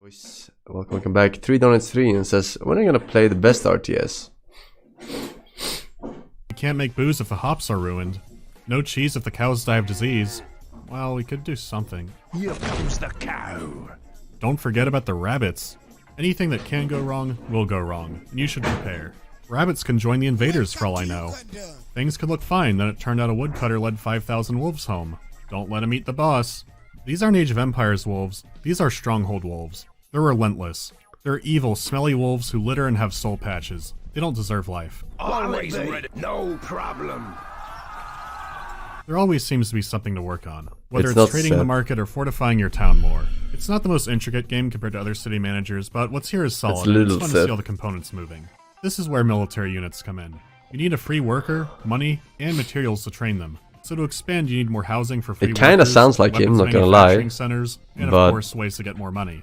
Boys, welcome back. 3 donuts 3 and says, when are you gonna play the best RTS? We can't make booze if the hops are ruined. No cheese if the cows die of disease. Well, we could do something. Here comes the cow. Don't forget about the rabbits. Anything that can go wrong will go wrong, and you should prepare. Rabbits can join the invaders for all I know. Things could look fine, then it turned out a woodcutter led 5,000 wolves home. Don't let him eat the boss. These aren't Age of Empires wolves, these are Stronghold wolves. They're relentless. They're evil, smelly wolves who litter and have soul patches. They don't deserve life. Always ready. No problem. There always seems to be something to work on, whether It's it's trading sad. the market or fortifying your town more. It's not the most intricate game compared to other city managers, but what's here is solid. a little It's fun to sad. see all the components moving. This is where military units come in. You need a free worker, money, and materials to train them. So to expand, you need more housing for free It kinda workers, sounds like him, weapons not gonna lie, manufacturing centers, and but- of course ways to get more money.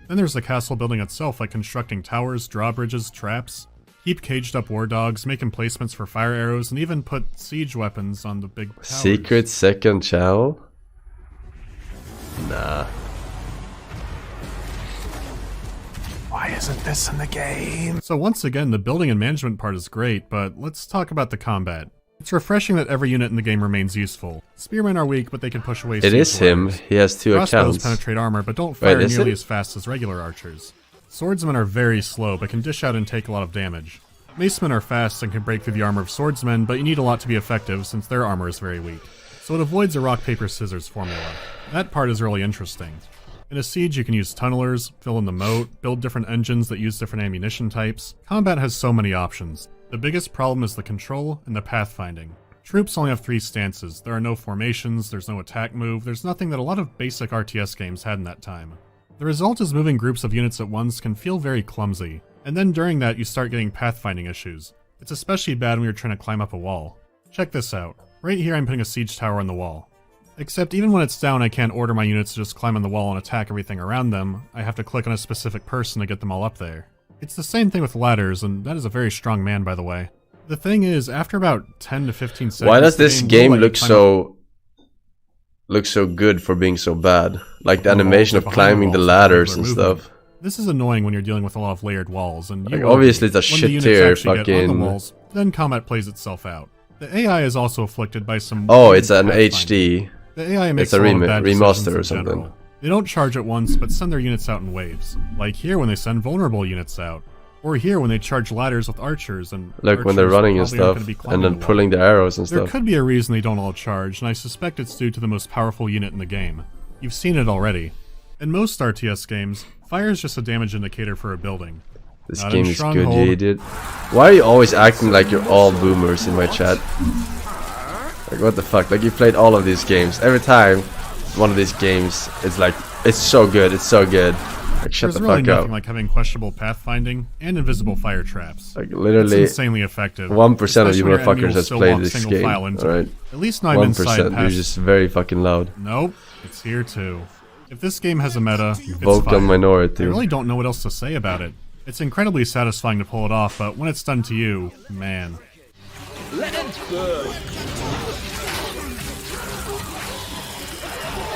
Then there's the castle building itself, like constructing towers, drawbridges, traps. Keep caged up war dogs, make emplacements for fire arrows, and even put siege weapons on the big towers. Secret second channel? Nah. Why isn't this in the game? So once again, the building and management part is great, but let's talk about the combat. It's refreshing that every unit in the game remains useful. Spearmen are weak, but they can push away It siege is him. warriors. He has 2 Crossbows accounts. penetrate armor, but don't fire is nearly it? as fast as regular archers. Swordsmen are very slow, but can dish out and take a lot of damage. Macemen are fast and can break through the armor of swordsmen, but you need a lot to be effective since their armor is very weak. So it avoids a rock, paper, scissors formula. That part is really interesting. In a siege, you can use tunnelers, fill in the moat, build different engines that use different ammunition types. Combat has so many options. The biggest problem is the control and the pathfinding. Troops only have 3 stances. There are no formations, there's no attack move, there's nothing that a lot of basic RTS games had in that time. The result is moving groups of units at once can feel very clumsy, and then during that you start getting pathfinding issues. It's especially bad when you're trying to climb up a wall. Check this out. Right here I'm putting a siege tower on the wall. Except even when it's down I can't order my units to just climb on the wall and attack everything around them. I have to click on a specific person to get them all up there. It's the same thing with ladders, and that is a very strong man by the way. The thing is, after about 10 to 15 seconds... Why does this game will let you look so good for being so bad? Like the on the animation walls of or behind climbing the walls, ladders and regular movement. stuff. This is annoying when you're dealing with a lot of layered walls, and you Like, will obviously be. it's a When the shit units tier actually get on fucking- the walls, then combat plays itself out. The AI is also afflicted by some... Oh, weird it's an pathfinding. HD. The AI makes It's a a lot of bad decisions remaster or in something. general. They don't charge at once, but send their units out in waves. Like here when they send vulnerable units out. Or here when they charge ladders with archers and... Like when they're archers running and probably aren't stuff, gonna be and climbing then the wall. pulling the arrows and There stuff. could be a reason they don't all charge, and I suspect it's due to the most powerful unit in the game. You've seen it already. In most RTS games, fire is just a damage indicator for a building. This Not game in is good, Stronghold. you idiot. Why are you always acting like you're all boomers in my chat? Like what the fuck? Like you played all of these games. Every time one of these games, it's like, it's so good, it's so good. Like shut There's the really fuck nothing up. like having questionable pathfinding and invisible fire traps. Like It's literally insanely effective. 1% of especially you when your enemy motherfuckers will has still played walk this single game. file into it. Alright? At least now I'm inside 1%, you're past... just very fucking loud. Nope, it's here too. If this game has a meta, it's Vocal fire. minority. I really don't know what else to say about it. It's incredibly satisfying to pull it off, but when it's done to you, man.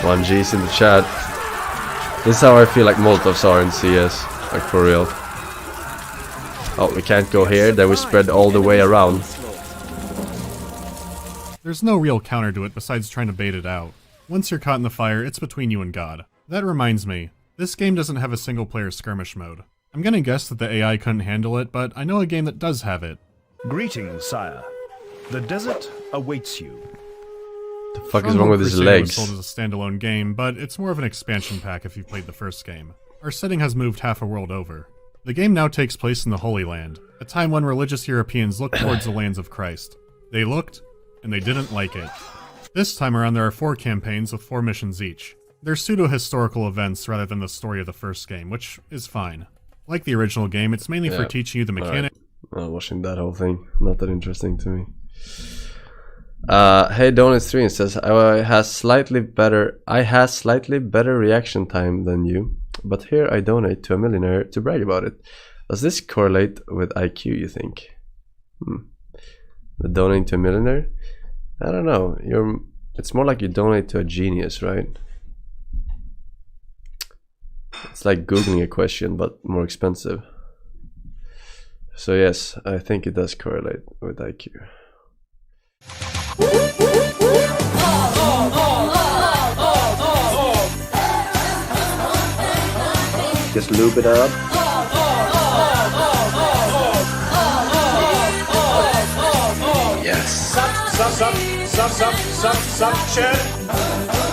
One G's in the chat. This is how I feel like Molotovs are in CS. Like for real. Oh, we can't go here, then we spread all the way around. There's no real counter to it besides trying to bait it out. Once you're caught in the fire, it's between you and God. That reminds me, this game doesn't have a single player skirmish mode. I'm gonna guess that the AI couldn't handle it, but I know a game that does have it. Greetings, sire. The desert awaits you. The fuck is wrong with his Crusader legs? was sold as a standalone game, but it's more of an expansion pack if you've played the first game. Our setting has moved half a world over. The game now takes place in the Holy Land, a time when religious Europeans looked towards the lands of Christ. They looked, and they didn't like it. This time around there are 4 campaigns with 4 missions each. They're pseudo-historical events rather than the story of the first game, which is fine. Like the original game, it's mainly for Yeah. teaching you the mechanics. Watching that whole thing, not that interesting to me. Hey Donuts3 says I has slightly better reaction time than you, but here I donate to a millionaire to brag about it. Does this correlate with IQ, you think? The donating to a millionaire? I don't know. It's more like you donate to a genius, right? It's like Googling a question, but more expensive. So yes, I think it does correlate with IQ. Just lube it up. Yes. Suction.